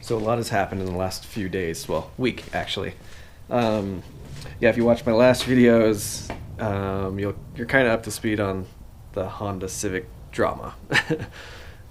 So a lot has happened in the last few days, well, week actually. Yeah, if you watch my last videos, you're kind of up to speed on the Honda Civic drama.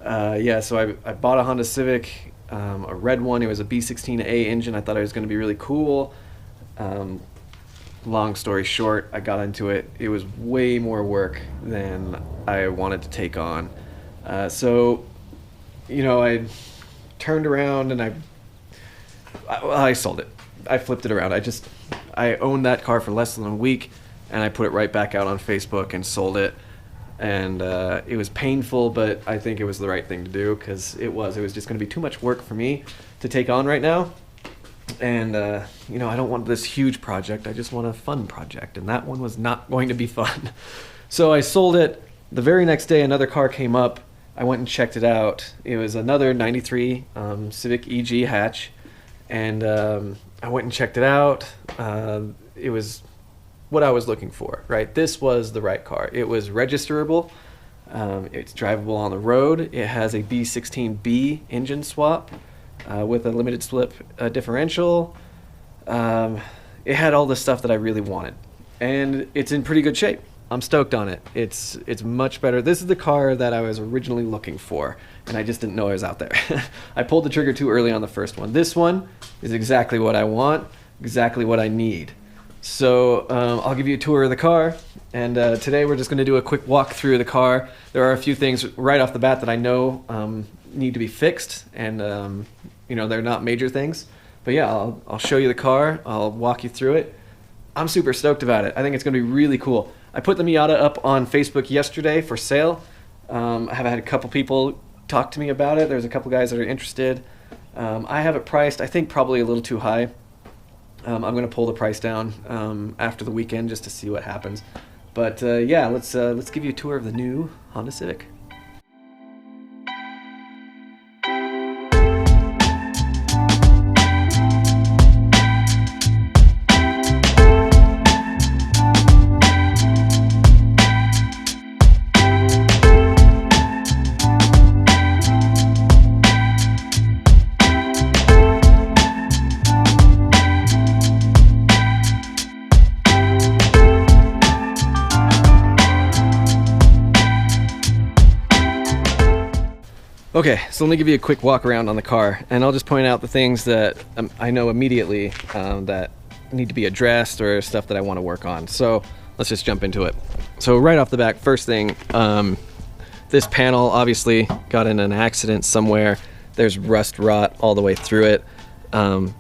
Yeah, so I bought a Honda Civic, a red one. It was a B16A engine. I thought it was going to be really cool. Long story short, I got into it. It was way more work than I wanted to take on. So, you know, I turned around and I sold it. I flipped it around. I owned that car for less than a week, and I put it right back out on Facebook and sold it. And it was painful, but I think it was the right thing to do, because it was just going to be too much work for me to take on right now. And you know, I don't want this huge project. I just want a fun project, and that one was not going to be fun. So I sold it. The very next day, another car came up. I went and checked it out. It was another 93 Civic EG hatch, and I went and checked it out. It was what I was looking for, right? This was the right car. It was registerable. It's drivable on the road. It has a B16B engine swap with a limited slip differential. It had all the stuff that I really wanted, and it's in pretty good shape. I'm stoked on it. It's much better. This is the car that I was originally looking for, and I just didn't know I was out there. I pulled the trigger too early on the first one. This one is exactly what I want, exactly what I need. So I'll give you a tour of the car, and today we're just going to do a quick walk through the car. There are a few things right off the bat that I know need to be fixed, and you know, they're not major things. But yeah, I'll show you the car. I'll walk you through it. I'm super stoked about it. I think it's going to be really cool. I put the Miata up on Facebook yesterday for sale. I have had a couple people talk to me about it. There's a couple guys that are interested. I have it priced, I think, probably a little too high. I'm going to pull the price down after the weekend just to see what happens. But yeah, let's give you a tour of the new Honda Civic. Okay, so let me give you a quick walk around on the car, and I'll just point out the things that I know immediately that need to be addressed, or stuff that I want to work on. So let's just jump into it. So right off the back, first thing, this panel obviously got in an accident somewhere. There's rust rot all the way through it.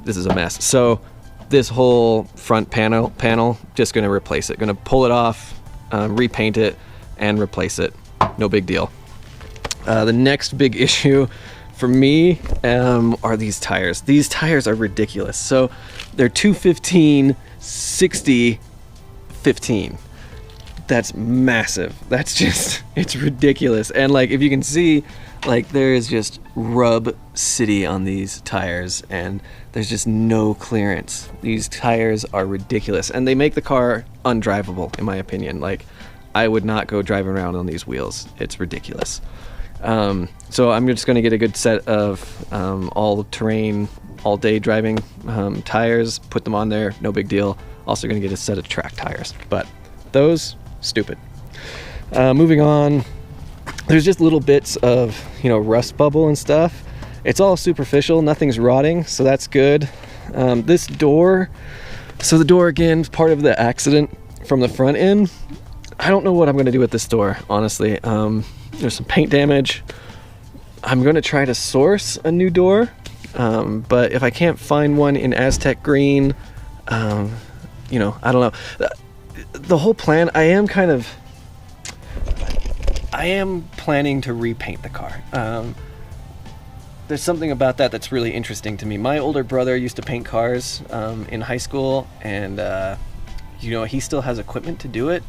This is a mess. So this whole front panel, just going to replace it. Going to pull it off, repaint it, and replace it. No big deal. The next big issue for me are these tires. These tires are ridiculous. So they're 215, 60, 15. That's massive. That's just, it's ridiculous. And like, if you can see, like, there is just rub city on these tires, and there's just no clearance. These tires are ridiculous, and they make the car undrivable, in my opinion. Like, I would not go driving around on these wheels. It's ridiculous. So I'm just going to get a good set of all-terrain, all-day driving tires, put them on there, no big deal. Also going to get a set of track tires, but those, stupid. Moving on, there's just little bits of, you know, rust bubble and stuff. It's all superficial, nothing's rotting, so that's good. This door, so the door, again, is part of the accident from the front end. I don't know what I'm going to do with this door, honestly. There's some paint damage. I'm going to try to source a new door, but if I can't find one in Aztec green, you know, I don't know. The whole plan, I am planning to repaint the car. There's something about that that's really interesting to me. My older brother used to paint cars in high school, and you know, he still has equipment to do it.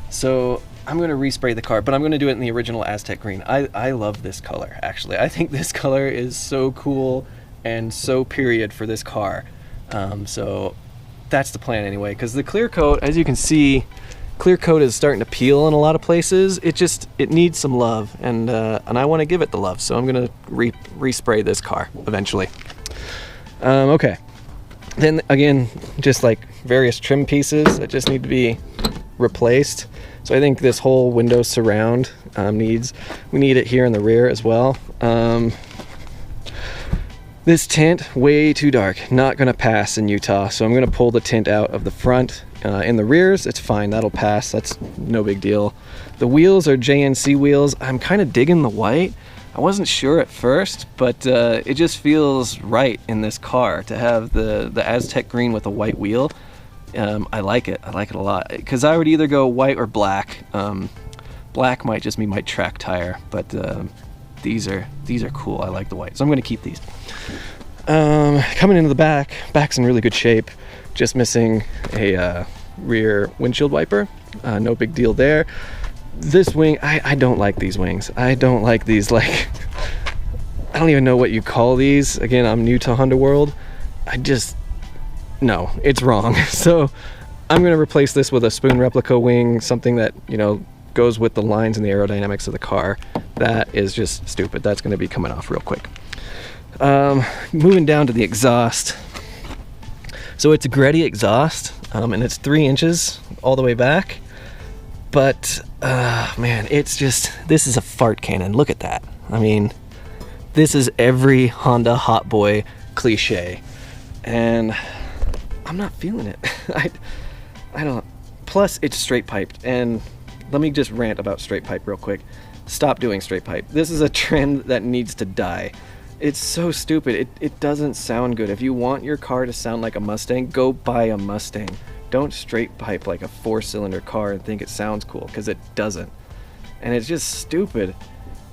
So I'm going to respray the car, but I'm going to do it in the original Aztec green. I love this color, actually. I think this color is so cool and so period for this car. So that's the plan anyway, because the clear coat, as you can see, clear coat is starting to peel in a lot of places. It needs some love, and I want to give it the love, so I'm going to respray this car eventually. Okay. Then again, just like various trim pieces that just need to be replaced. So I think this whole window surround we need it here in the rear as well. This tint, way too dark, not gonna pass in Utah. So I'm gonna pull the tint out of the front. In the rears, it's fine, that'll pass, that's no big deal. The wheels are JNC wheels. I'm kind of digging the white. I wasn't sure at first, but it just feels right in this car to have the Aztec green with a white wheel. I like it a lot. Because I would either go white or black. Black might just be my track tire, but these are cool. I like the white, so I'm gonna keep these. Coming into the back's in really good shape. Just missing a rear windshield wiper. No big deal there. This wing, I don't like these wings. I don't like these, like, I don't even know what you call these. Again, I'm new to Honda world. No, it's wrong. So I'm gonna replace this with a spoon replica wing, something that, you know, goes with the lines and the aerodynamics of the car. That is just stupid. That's gonna be coming off real quick. Moving down to the exhaust. So it's a Greddy exhaust, and it's 3 inches all the way back. But, man, it's just, this is a fart cannon. Look at that. I mean, this is every Honda hot boy cliche. And I'm not feeling it. I don't, plus it's straight piped. And let me just rant about straight pipe real quick. Stop doing straight pipe. This is a trend that needs to die. It's so stupid. It doesn't sound good. If you want your car to sound like a Mustang, go buy a Mustang. Don't straight pipe like a 4-cylinder car and think it sounds cool, because it doesn't. And it's just stupid.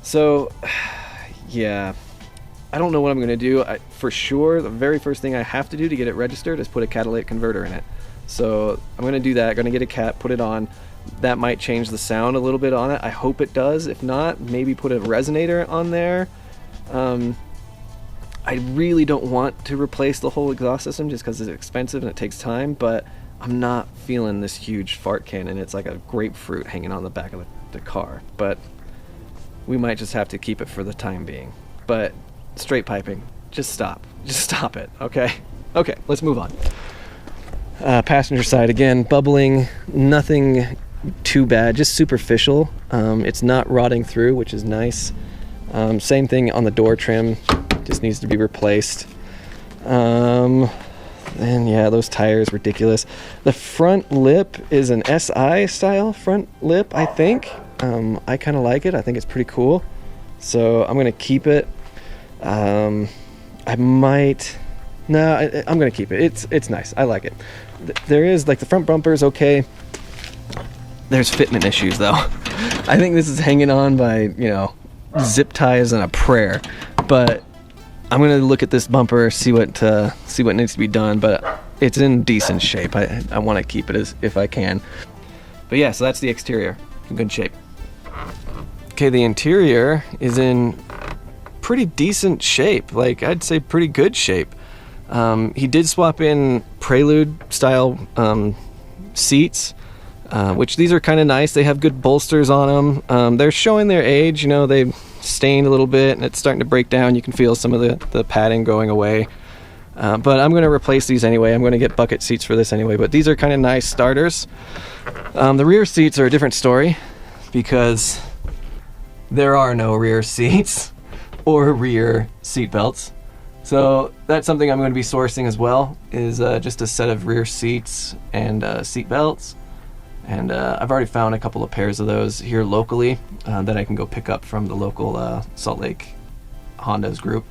So, yeah. I don't know what I'm going to do. For sure, the very first thing I have to do to get it registered is put a catalytic converter in it. So I'm going to do that. Going to get a cat, put it on. That might change the sound a little bit on it. I hope it does. If not, maybe put a resonator on there. I really don't want to replace the whole exhaust system just because it's expensive and it takes time, but I'm not feeling this huge fart cannon. It's like a grapefruit hanging on the back of the car, but we might just have to keep it for the time being. But straight piping, just stop it, okay? Okay, let's move on. Passenger side, again, bubbling, nothing too bad, just superficial. It's not rotting through, which is nice. Same thing on the door trim, just needs to be replaced. And yeah, those tires, ridiculous. The front lip is an SI style front lip, I think. I kind of like it. I think it's pretty cool. So I'm gonna keep it. I'm gonna keep it. It's nice. I like it. There is, like, the front bumper is okay. There's fitment issues though. I think this is hanging on by, you know, zip ties and a prayer. But I'm gonna look at this bumper, see what needs to be done. But it's in decent shape. I want to keep it as if I can. But yeah, so that's the exterior. In good shape. Okay, the interior is in pretty decent shape. Like, I'd say pretty good shape. He did swap in Prelude style seats, which these are kind of nice. They have good bolsters on them. They're showing their age. You know, they've stained a little bit and it's starting to break down. You can feel some of the padding going away. But I'm going to replace these anyway. I'm going to get bucket seats for this anyway. But these are kind of nice starters. The rear seats are a different story because there are no rear seats or rear seat belts. So that's something I'm going to be sourcing as well, is just a set of rear seats and seat belts. And I've already found a couple of pairs of those here locally that I can go pick up from the local Salt Lake Honda's group.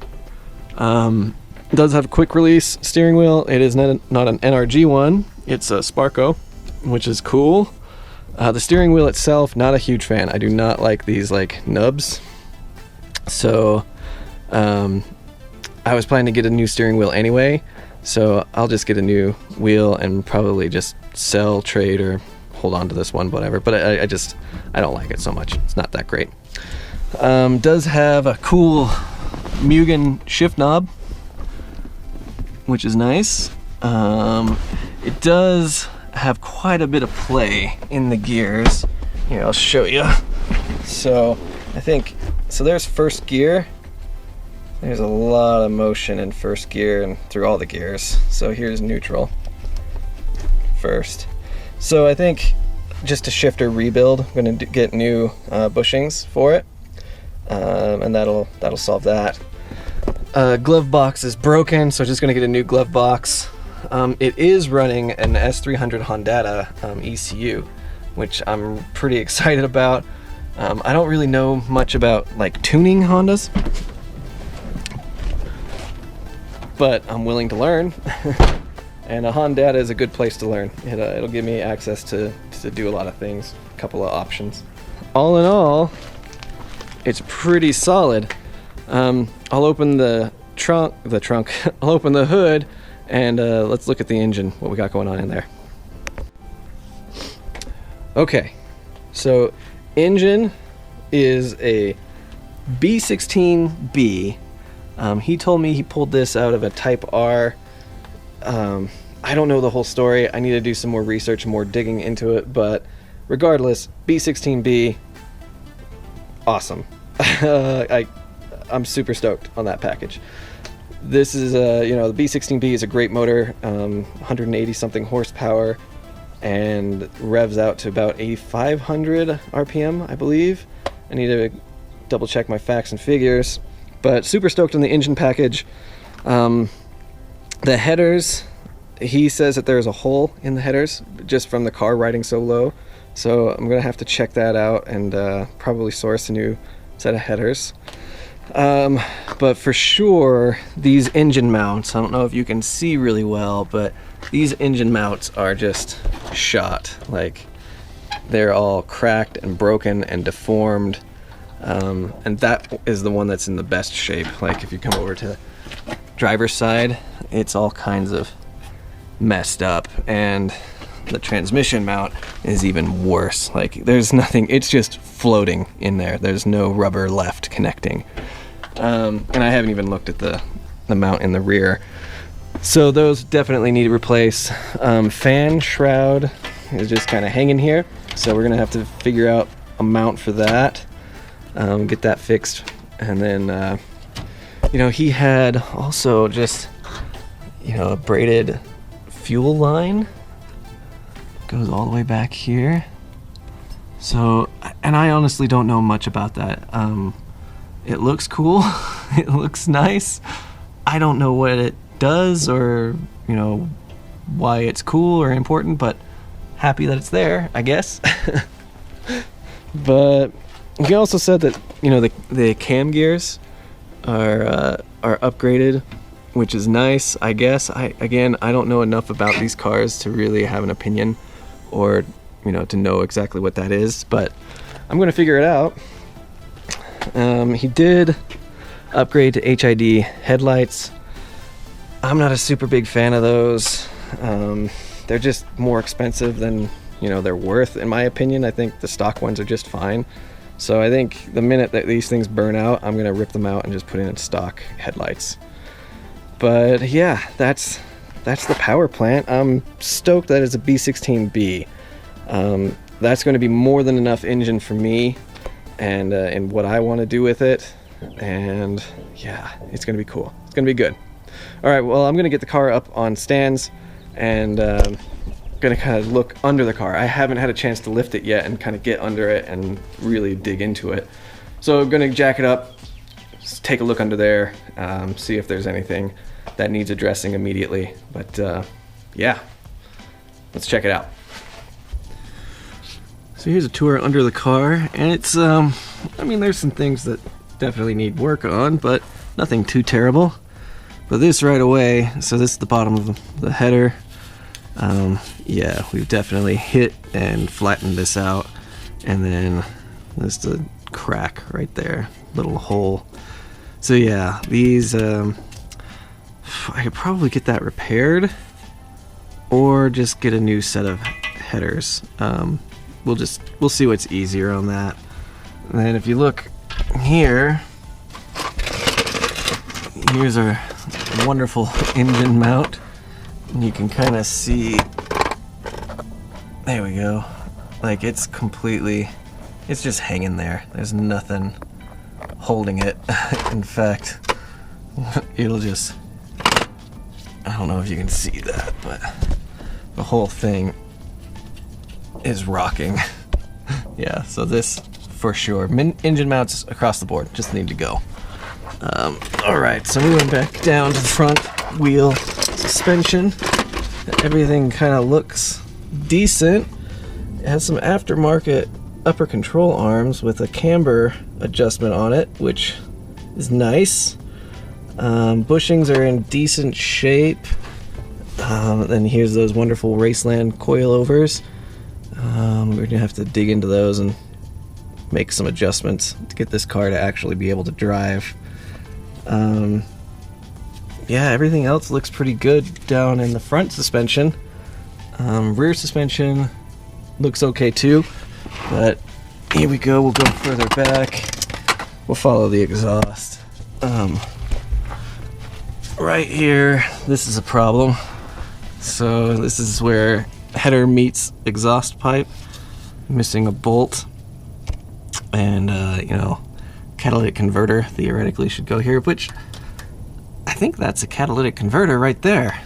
It does have a quick release steering wheel. It is not an NRG one. It's a Sparco, which is cool. The steering wheel itself, not a huge fan. I do not like these like nubs. So I was planning to get a new steering wheel anyway, so I'll just get a new wheel and probably just sell, trade, or hold on to this one, whatever. But I don't like it so much. It's not that great. Does have a cool Mugen shift knob, which is nice. It does have quite a bit of play in the gears. Here, I'll show you. So I think, so there's first gear. there's a lot of motion in first gear and through all the gears. So here's neutral first. So I think just a shifter rebuild, I'm going to get new bushings for it, and that'll solve that. Glove box is broken, so just going to get a new glove box. It is running an S300 Honda ECU, which I'm pretty excited about. I don't really know much about like tuning Hondas, but I'm willing to learn. And a Honda is a good place to learn. It'll give me access to do a lot of things, a couple of options. All in all, it's pretty solid. I'll open the trunk. I'll open the hood, and let's look at the engine, what we got going on in there. Okay, so engine is a B16B. He told me he pulled this out of a Type R. I don't know the whole story. I need to do some more research, more digging into it, but regardless, B16B, awesome. I'm super stoked on that package. This is the B16B is a great motor, 180 something horsepower, and revs out to about 8,500 RPM, I believe. I need to double check my facts and figures, but super stoked on the engine package. The headers, he says that there's a hole in the headers just from the car riding so low, so I'm gonna have to check that out and probably source a new set of headers. But for sure, these engine mounts, I don't know if you can see really well, but these engine mounts are just shot. Like, they're all cracked and broken and deformed, and that is the one that's in the best shape. Like, if you come over to driver's side, it's all kinds of messed up, and the transmission mount is even worse. Like, there's nothing, it's just floating in there. There's no rubber left connecting. And I haven't even looked at the mount in the rear. So those definitely need to replace. Fan shroud is just kind of hanging here, so we're gonna have to figure out a mount for that, get that fixed. And then he had also just a braided fuel line, goes all the way back here. So, and I honestly don't know much about that. It looks cool. It looks nice. I don't know what it does or why it's cool or important, but happy that it's there, I guess. But he also said that the cam gears are upgraded, which is nice, I guess. I don't know enough about these cars to really have an opinion or to know exactly what that is, but I'm gonna figure it out. He did upgrade to HID headlights. I'm not a super big fan of those. They're just more expensive than they're worth, in my opinion. I think the stock ones are just fine. So I think the minute that these things burn out, I'm gonna rip them out and just put in stock headlights. But yeah, that's the power plant. I'm stoked that it's a B16B. That's going to be more than enough engine for me and what I want to do with it. And yeah, it's going to be cool. It's going to be good. All right, well, I'm going to get the car up on stands and going to kind of look under the car. I haven't had a chance to lift it yet and kind of get under it and really dig into it. So I'm going to jack it up, take a look under there, see if there's anything that needs addressing immediately. But yeah, let's check it out. So here's a tour under the car, and it's there's some things that definitely need work on, but nothing too terrible. But this right away, so this is the bottom of the header. Yeah, we've definitely hit and flattened this out, and then there's the crack right there, little hole. So yeah, these I could probably get that repaired or just get a new set of headers. We'll see what's easier on that. And then if you look here, here's our wonderful engine mount, and you can kind of see, there we go, like it's just hanging there. There's nothing holding it. In fact, it'll just, I don't know if you can see that, but the whole thing is rocking. Yeah, so this for sure. Engine mounts across the board just need to go. Alright, so moving back down to the front wheel suspension. Everything kind of looks decent. It has some aftermarket upper control arms with a camber adjustment on it, which is nice. Bushings are in decent shape. Then here's those wonderful Raceland coilovers. We're gonna have to dig into those and make some adjustments to get this car to actually be able to drive. Yeah, everything else looks pretty good down in the front suspension. Rear suspension looks okay too, but here we go, we'll go further back. We'll follow the exhaust. Right here, this is a problem. So this is where header meets exhaust pipe, missing a bolt, and you know, catalytic converter theoretically should go here, which I think that's a catalytic converter right there.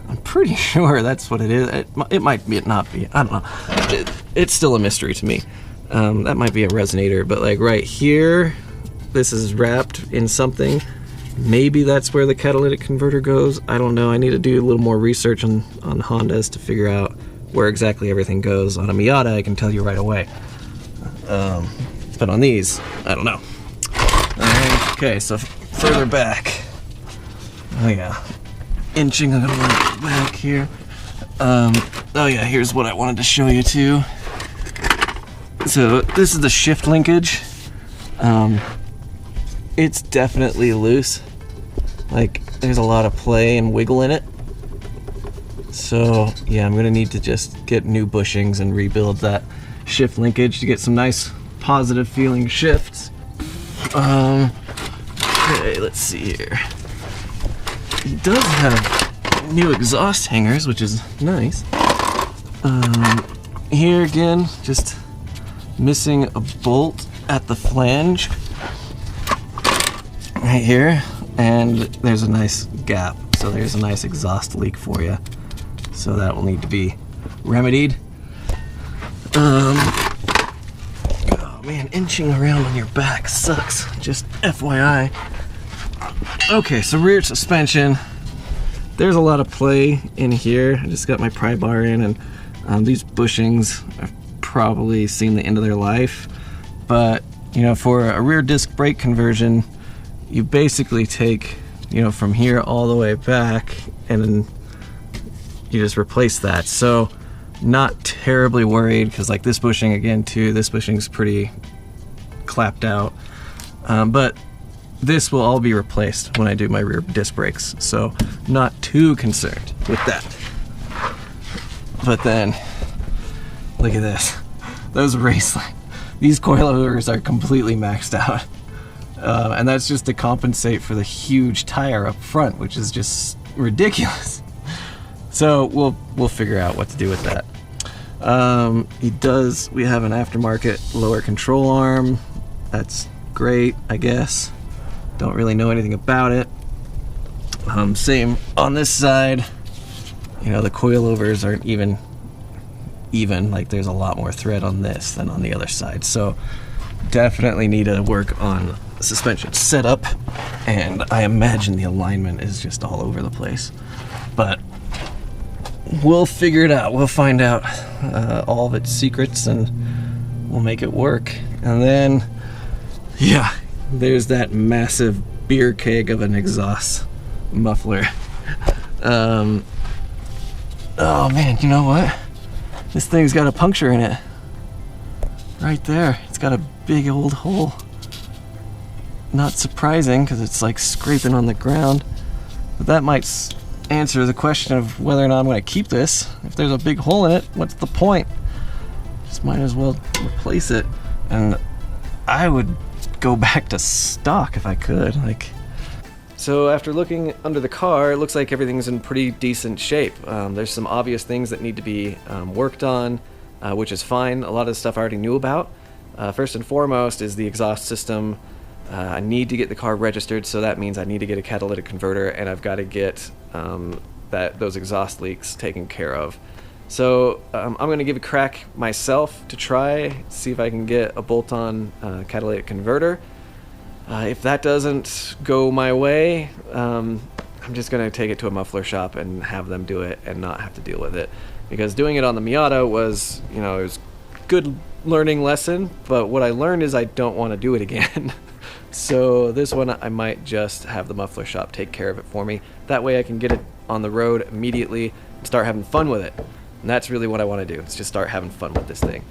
I'm pretty sure that's what it is. It might be, it not be. I don't know. It's still a mystery to me. That might be a resonator, but like right here, this is wrapped in something. Maybe that's where the catalytic converter goes. I don't know. I need to do a little more research on Hondas to figure out where exactly everything goes. On a Miata, I can tell you right away. But on these, I don't know. Okay, so further back. Oh yeah, inching a little back here. Oh yeah, here's what I wanted to show you too. So this is the shift linkage. It's definitely loose. Like, there's a lot of play and wiggle in it. So yeah, I'm gonna need to just get new bushings and rebuild that shift linkage to get some nice positive feeling shifts. Okay, let's see here. It does have new exhaust hangers, which is nice. Here again, just missing a bolt at the flange. Right here, and there's a nice gap. So there's a nice exhaust leak for you. So that will need to be remedied. Oh man, inching around on your back sucks. Just FYI. Okay, so rear suspension. There's a lot of play in here. I just got my pry bar in, and these bushings have probably seen the end of their life. But you know, for a rear disc brake conversion, you basically take, you know, from here all the way back, and then you just replace that. So not terribly worried, because like this bushing again too, this bushing's pretty clapped out. But this will all be replaced when I do my rear disc brakes, so not too concerned with that. But then, look at this. Those Raceland, these coilovers are completely maxed out. And that's just to compensate for the huge tire up front, which is just ridiculous. So we'll figure out what to do with that. We have an aftermarket lower control arm. That's great, I guess. Don't really know anything about it. Same on this side. You know, the coilovers aren't even, like there's a lot more thread on this than on the other side. So definitely need to work on suspension setup, and I imagine the alignment is just all over the place. But we'll figure it out. We'll find out all of its secrets, and we'll make it work. And then, yeah, there's that massive beer keg of an exhaust muffler. Oh man, you know what? This thing's got a puncture in it. Right there. It's got a big old hole. Not surprising, because it's like scraping on the ground. But that might answer the question of whether or not I'm going to keep this. If there's a big hole in it, what's the point? Just might as well replace it. And I would go back to stock if I could. So after looking under the car, it looks like everything's in pretty decent shape. There's some obvious things that need to be worked on, which is fine. A lot of the stuff I already knew about. First and foremost is the exhaust system. I need to get the car registered, so that means I need to get a catalytic converter, and I've got to get those exhaust leaks taken care of. So I'm going to give a crack myself to try, see if I can get a bolt-on catalytic converter. If that doesn't go my way, I'm just going to take it to a muffler shop and have them do it and not have to deal with it. Because doing it on the Miata was, it was a good learning lesson, but what I learned is I don't want to do it again. So this one I might just have the muffler shop take care of it for me. That way I can get it on the road immediately and start having fun with it. And that's really what I want to do, is just start having fun with this thing.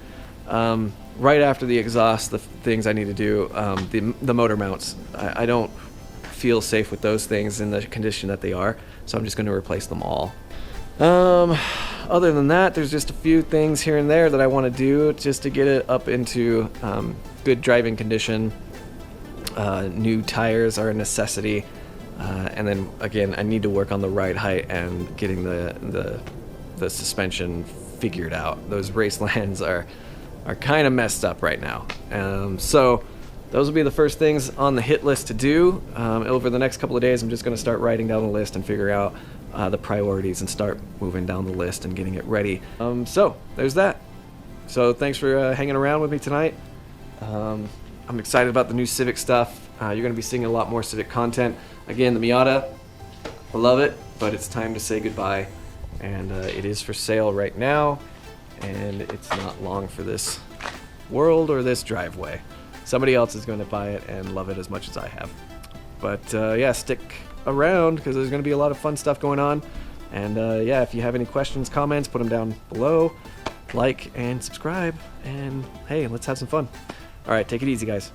Right after the exhaust, the things I need to do, the motor mounts, I don't feel safe with those things in the condition that they are, so I'm just going to replace them all. Other than that, there's just a few things here and there that I want to do just to get it up into good driving condition. New tires are a necessity, and then again, I need to work on the ride height and getting the suspension figured out. Those race lands are kind of messed up right now. So those will be the first things on the hit list to do. Over the next couple of days, I'm just going to start writing down the list and figure out the priorities and start moving down the list and getting it ready. So there's that. So thanks for hanging around with me tonight. I'm excited about the new Civic stuff. You're going to be seeing a lot more Civic content. Again, the Miata, I love it, but it's time to say goodbye. And it is for sale right now, and it's not long for this world or this driveway. Somebody else is going to buy it and love it as much as I have. But yeah, stick around because there's going to be a lot of fun stuff going on. And yeah, if you have any questions, comments, put them down below. Like and subscribe, and hey, let's have some fun. All right, take it easy, guys.